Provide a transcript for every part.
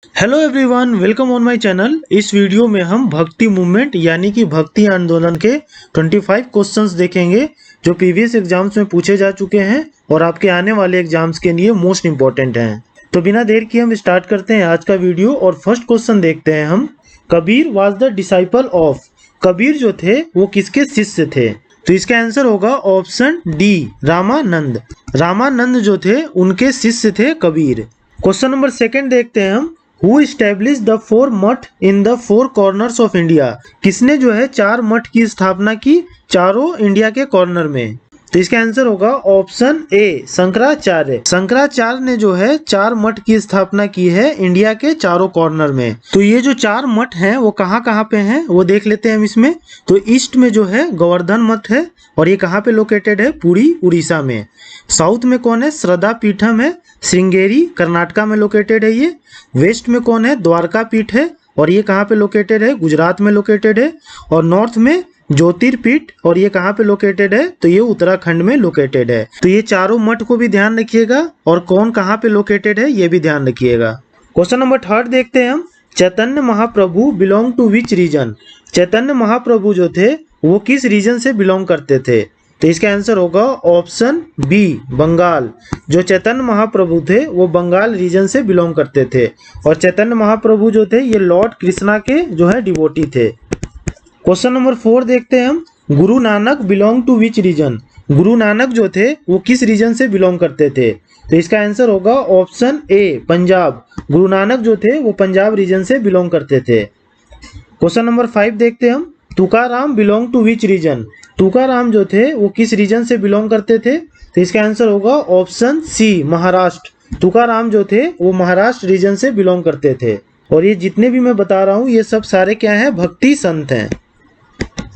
Hello everyone, welcome on my channel. इस video में हम भक्ति मूवमेंट यानी कि भक्ति आंदोलन के 25 क्वेश्चंस देखेंगे जो प्रीवियस एग्जाम्स में पूछे जा चुके हैं और आपके आने वाले एग्जाम्स के लिए मोस्ट इंपॉर्टेंट हैं। तो बिना देर किए हम स्टार्ट करते हैं आज का वीडियो और फर्स्ट क्वेश्चन देखते हैं हम। Kabir was the disciple of. Kabir जो थे वो किसके शिष्य थे? तो इसका आंसर होगा ऑप्शन डी, रामानंद। रामानंद जो थे उनके शिष्य थे कबीर। क्वेश्चन नंबर सेकंड देखते हैं हम। Who established the four मठ in the four corners of India? किसने जो है 4 मठ की स्थापना की चारों इंडिया के कॉर्नर में? तो इसका आंसर होगा ऑप्शन ए, शंकराचार्य। शंकराचार्य ने जो है 4 मठ की स्थापना की है इंडिया के चारों कॉर्नर में। तो ये जो 4 मठ हैं वो कहाँ कहाँ पे हैं वो देख लेते हैं हम इसमें। तो ईस्ट में जो है गोवर्धन मठ है और ये कहाँ पे लोकेटेड है? पुरी, उड़ीसा में। साउथ में कौन है? श्रद्धा पीठम है, श्रृंगेरी, कर्नाटका में लोकेटेड है ये। वेस्ट में कौन है? द्वारका पीठ है और ये कहाँ पे लोकेटेड है? गुजरात में लोकेटेड है। और नॉर्थ में ज्योतिर्पीठ और ये कहाँ पे लोकेटेड है? तो ये उत्तराखंड में लोकेटेड है। तो ये चारों मठ को भी ध्यान रखिएगा और कौन कहाँ पे लोकेटेड है ये भी ध्यान रखिएगा। क्वेश्चन नंबर थर्ड देखते हैं हम। Chaitanya Mahaprabhu belong to which reason? Chaitanya Mahaprabhu जो थे वो किस रीजन से बिलोंग करते थे? तो इसका आंसर होगा ऑप्शन बी, बंगाल। जो चैतन्य महाप्रभु थे वो बंगाल रीजन से बिलोंग करते थे और चैतन्य महाप्रभु जो थे ये लॉर्ड कृष्णा के जो है डिवोटी थे। क्वेश्चन नंबर 4 देखते हैं हम। Guru Nanak belong to which region? Guru Nanak जो थे वो किस रीजन से बिलोंग करते थे? तो इसका आंसर होगा ऑप्शन ए, पंजाब। गुरु नानक जो थे वो पंजाब रीजन से बिलोंग करते थे। क्वेश्चन नंबर 5 देखते हैं हम। Tukaram belong to which region? Tukaram जो थे वो किस रीजन से बिलोंग करते थे? तो इसका आंसर होगा ऑप्शन सी, महाराष्ट्र। तुकाराम जो थे वो महाराष्ट्र रीजन से बिलोंग करते थे। और ये जितने भी मैं बता रहा हूँ ये सब सारे क्या हैं? भक्ति संत हैं।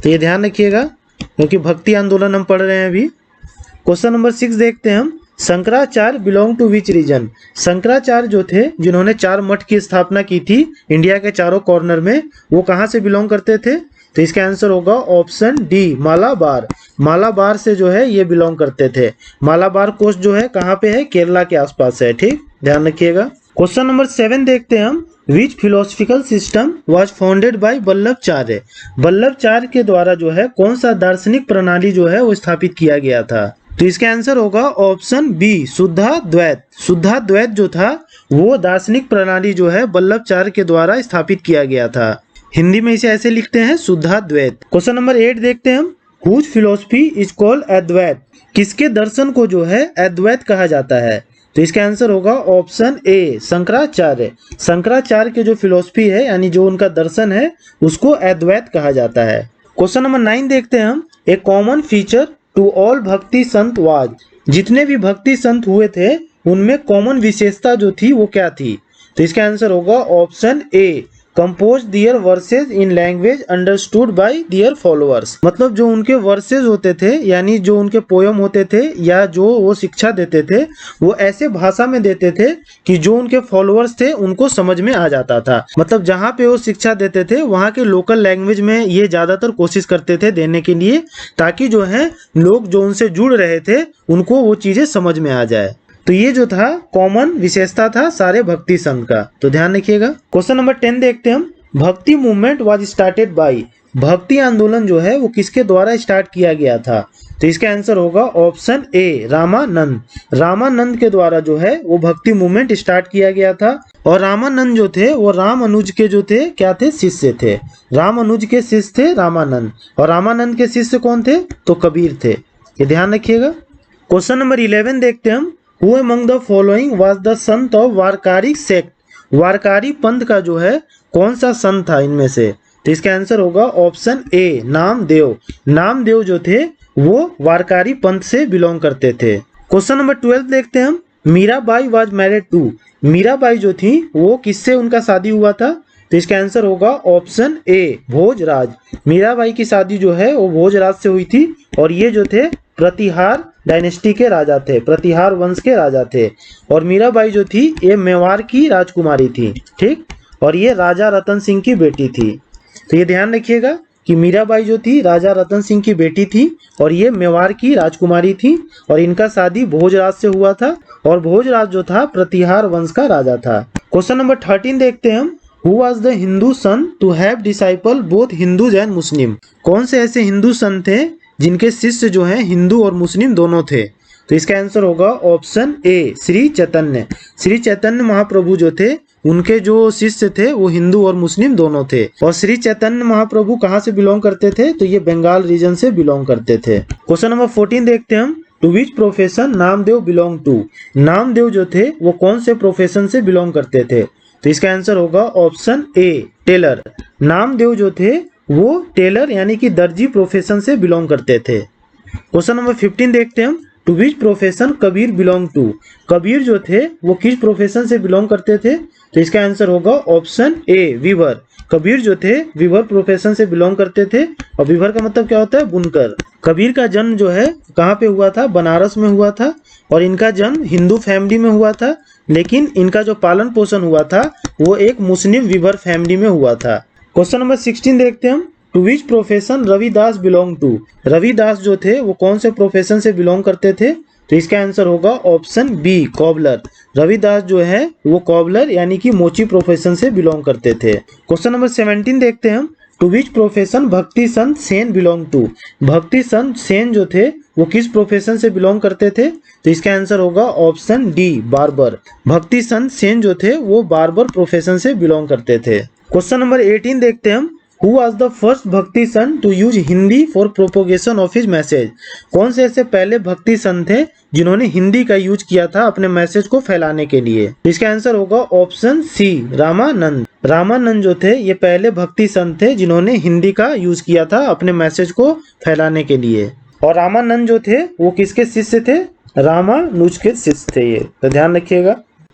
तो ये ध्यान रखिएगा क्योंकि भक्ति आंदोलन हम पढ़ रहे हैं अभी। क्वेश्चन नंबर 6 देखते हैं हम। Shankaracharya belong to which region? Shankaracharya जो थे जिन्होंने 4 मठ की स्थापना की थी इंडिया के चारों कॉर्नर में, वो कहाँ से बिलोंग करते थे? तो इसका आंसर होगा ऑप्शन डी, मालाबार। मालाबार से जो है ये बिलोंग करते थे। मालाबार कोस्ट जो है कहाँ पे है? केरला के आसपास है। ठीक, ध्यान रखिएगा। क्वेश्चन नंबर 7 देखते हैं हम। Which philosophical system was founded by Vallabhacharya? Vallabhacharya के द्वारा जो है कौन सा दार्शनिक प्रणाली जो है वो स्थापित किया गया था? तो इसका आंसर होगा ऑप्शन बी, शुद्धाद्वैत। शुद्धाद्वैत जो था वो दार्शनिक प्रणाली जो है वल्लभाचार्य के द्वारा स्थापित किया गया था। हिंदी में इसे ऐसे लिखते हैं, शुद्धाद्वैत। क्वेश्चन नंबर 8 देखते हैं हम। हुज फिलोसफी इज कॉल्ड अद्वैत? किसके दर्शन को जो है अद्वैत कहा जाता है? तो इसका आंसर होगा ऑप्शन ए, शंकराचार्य। शंकराचार्य के जो फिलोसफी है यानी जो उनका दर्शन है उसको अद्वैत कहा जाता है। क्वेश्चन नंबर 9 देखते हैं हम। ए कॉमन फीचर टू ऑल भक्ति संत वाज? जितने भी भक्ति संत हुए थे उनमें कॉमन विशेषता जो थी वो क्या थी? तो इसका आंसर होगा option A, compose their verses in language understood by their followers. मतलब जो उनके वर्सेज होते थे यानी जो उनके पोयम होते थे या जो वो शिक्षा देते थे वो ऐसे भाषा में देते थे कि जो उनके फॉलोअर्स थे उनको समझ में आ जाता था। मतलब जहाँ पे वो शिक्षा देते थे वहाँ के लोकल लैंग्वेज में ये ज्यादातर कोशिश करते थे देने के लिए, ताकि जो है लोग जो उनसे जुड़ रहे थे उनको वो चीजें समझ में आ जाए। तो ये जो था कॉमन विशेषता था सारे भक्ति संघ का, तो ध्यान रखिएगा। क्वेश्चन नंबर 10 देखते हैं हम। भक्ति मूवमेंट वाज स्टार्टेड बाय? भक्ति आंदोलन जो है वो किसके द्वारा स्टार्ट किया गया था? तो इसका आंसर होगा ऑप्शन ए, रामानंद। रामानंद के द्वारा जो है वो भक्ति मूवमेंट स्टार्ट किया गया था। और रामानंद जो थे वो रामानुज के जो थे क्या थे? शिष्य थे। रामानुज के शिष्य थे रामानंद और रामानंद के शिष्य कौन थे? तो कबीर थे। ये ध्यान रखिएगा। क्वेश्चन नंबर 11 देखते हैं हम। Who among the following was the Sant of Warkari sect? Warkari पंथ का जो है कौन सा संत था इनमें से? तो इसका आंसर होगा ऑप्शन ए, नामदेव। नामदेव जो थे वो वारकारी पंथ से बिलोंग करते थे। क्वेश्चन नंबर 12 देखते हैं हम। Mirabai was married to? Mirabai जो थी वो किससे उनका शादी हुआ था? तो इसका आंसर होगा ऑप्शन ए, भोजराज। मीराबाई की शादी जो है वो भोजराज से हुई थी और ये जो थे प्रतिहार डायनेस्टी के राजा थे, प्रतिहार वंश के राजा थे। और मीराबाई जो थी ये मेवाड़ की राजकुमारी थी। ठीक, और ये राजा रतन सिंह की बेटी थी। तो ये ध्यान रखिएगा। कि मीराबाई जो थी राजा रतन सिंह की बेटी थी और ये मेवाड़ की राजकुमारी थी और इनका शादी भोजराज से हुआ था और भोजराज जो था प्रतिहार वंश का राजा था। क्वेश्चन नंबर 13 देखते हैं हम। Who was the Hindu saint to have disciple both Hindus and Muslim? कौन से ऐसे हिंदू सन थे जिनके शिष्य जो हैं हिंदू और मुस्लिम दोनों थे? तो इसका आंसर होगा ऑप्शन ए श्री चैतन्य। श्री चैतन्य महाप्रभु जो थे उनके जो शिष्य थे वो हिंदू और मुस्लिम दोनों थे। और श्री चैतन्य महाप्रभु कहाँ से बिलोंग करते थे? तो ये बंगाल रीजन से बिलोंग करते थे। क्वेश्चन नंबर 14 देखते हैं हम। To which profession Namdev belong to? Namdev जो थे वो कौन से प्रोफेशन से बिलोंग करते थे? तो इसका आंसर होगा ऑप्शन ए टेलर। नामदेव जो थे वो टेलर यानी कि दर्जी प्रोफेशन से बिलोंग करते थे। क्वेश्चन नंबर 15 देखते हैं हम। To which profession Kabir belong to? Kabir जो थे वो किस प्रोफेशन से बिलोंग करते थे? तो इसका आंसर होगा ऑप्शन ए वीवर। कबीर जो थे वीवर प्रोफेशन से बिलोंग करते थे और वीवर का मतलब क्या होता है? बुनकर। कबीर का जन्म जो है कहाँ पे हुआ था? बनारस में हुआ था और इनका जन्म हिंदू फैमिली में हुआ था, लेकिन इनका जो पालन पोषण हुआ था वो एक मुस्लिम वीवर फैमिली में हुआ था। क्वेश्चन नंबर 16 देखते हैं हम। To which profession Ravidas belong to? Ravidas जो थे वो कौन से प्रोफेशन से बिलोंग करते थे? तो इसका आंसर होगा ऑप्शन बी कॉबलर। रविदास जो है वो कॉबलर यानी कि मोची प्रोफेशन से बिलोंग करते थे। क्वेश्चन नंबर 17 देखते हैं हम। टू विच प्रोफेशन भक्ति संत सेन बिलोंग टू? भक्ति संत सेन जो थे वो किस प्रोफेशन से बिलोंग करते थे? तो इसका आंसर होगा ऑप्शन डी बार्बर। भक्ति संत सेन जो थे वो बार्बर प्रोफेशन से बिलोंग करते थे। क्वेश्चन नंबर 18 देखते हैं हम। Who was the first भक्ति सन to use Hindi for propagation of his message? कौन से ऐसे पहले भक्ति सन थे जिन्होंने हिंदी का यूज किया था अपने मैसेज को फैलाने के लिए? तो इसका आंसर होगा ऑप्शन सी रामानंद। रामानंद जो थे ये पहले भक्ति सन थे जिन्होंने हिंदी का यूज किया था अपने मैसेज को फैलाने के लिए। और रामानंद जो थे वो किसके शिष्य थे? रामानुज के शिष्य थे ये, तो ध्यान रखिएगा।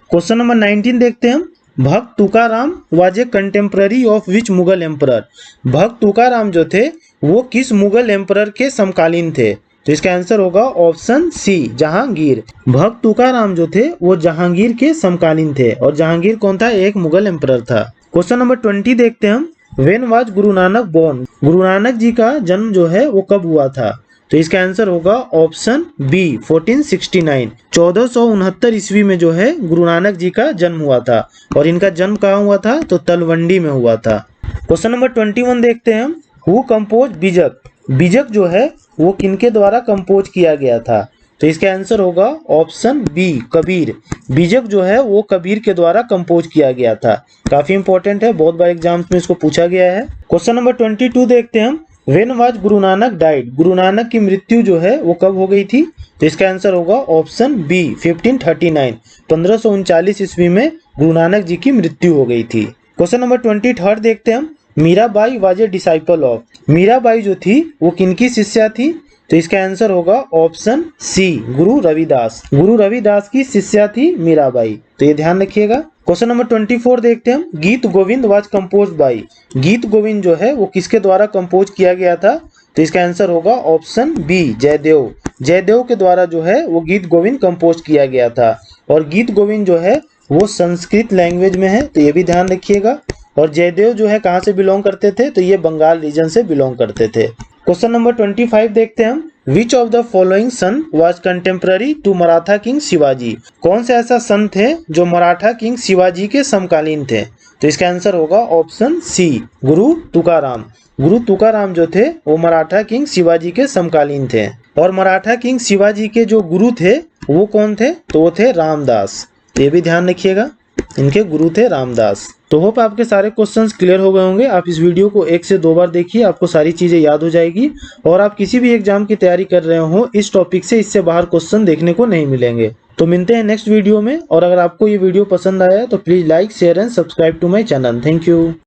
क्वेश्चन नंबर 19 देखते हैं हम। भक्त Tukaram was a contemporary of which Mughal emperor? भक्त तुकाराम जो थे वो किस मुगल एम्परर के समकालीन थे? तो इसका आंसर होगा ऑप्शन सी जहांगीर। भक्त तुकाराम जो थे वो जहांगीर के समकालीन थे और जहांगीर कौन था? एक मुगल एम्परर था। क्वेश्चन नंबर 20 देखते हैं हम। When was Guru Nanak born? Guru Nanak ji का जन्म जो है वो कब हुआ था? तो इसका आंसर होगा ऑप्शन बी 1469। 1469 ईस्वी में जो है गुरु नानक जी का जन्म हुआ था और इनका जन्म कहाँ हुआ था? तो तलवंडी में हुआ था। क्वेश्चन नंबर 21 देखते हैं हम। हु कंपोज बीजक? बीजक जो है वो किनके द्वारा कंपोज किया गया था? तो इसका आंसर होगा ऑप्शन बी कबीर। बीजक जो है वो कबीर के द्वारा कंपोज किया गया था। काफी इंपॉर्टेंट है, बहुत बार एग्जाम्स में इसको पूछा गया है। क्वेश्चन नंबर 22 देखते हैं हम। When was Guru Nanak died? Guru Nanak की मृत्यु जो है वो कब हो गई थी? तो इसका आंसर होगा ऑप्शन बी 1539। 1539 ईस्वी में गुरु नानक जी की मृत्यु हो गई थी। क्वेश्चन नंबर 23 देखते हैं हम। Mirabai was a disciple of? Mirabai जो थी वो किनकी शिष्या थी? तो इसका आंसर होगा ऑप्शन सी गुरु रविदास। गुरु रविदास की शिष्या थी मीराबाई, तो ये ध्यान रखिएगा। क्वेश्चन नंबर 24 देखते हैं हम। गीत गोविंद वाज कंपोज बाई? गीत गोविंद जो है वो किसके द्वारा कंपोज किया गया था? तो इसका आंसर होगा ऑप्शन बी जयदेव। जयदेव के द्वारा जो है वो गीत गोविंद कंपोज किया गया था और गीत गोविंद जो है वो संस्कृत लैंग्वेज में है, तो ये भी ध्यान रखिएगा। और जयदेव जो है कहाँ से बिलोंग करते थे? तो ये बंगाल रीजन से बिलोंग करते थे। क्वेश्चन नंबर 25 देखते हैं हम। Which of the following saint was contemporary to Maratha king Shivaji? कौन सा ऐसा सन थे जो मराठा किंग शिवाजी के समकालीन थे? तो इसका आंसर होगा ऑप्शन सी गुरु तुकाराम। गुरु तुकाराम जो थे वो मराठा किंग शिवाजी के समकालीन थे और मराठा किंग शिवाजी के जो गुरु थे वो कौन थे? तो वो थे रामदास। ये भी ध्यान रखिएगा, इनके गुरु थे रामदास। तो होप आपके सारे क्वेश्चंस क्लियर हो गए होंगे। आप इस वीडियो को 1 से 2 बार देखिए, आपको सारी चीजें याद हो जाएगी और आप किसी भी एग्जाम की तैयारी कर रहे हो इस टॉपिक से इससे बाहर क्वेश्चन देखने को नहीं मिलेंगे। तो मिलते हैं नेक्स्ट वीडियो में और अगर आपको ये वीडियो पसंद आया तो please like share and subscribe to my channel. Thank you.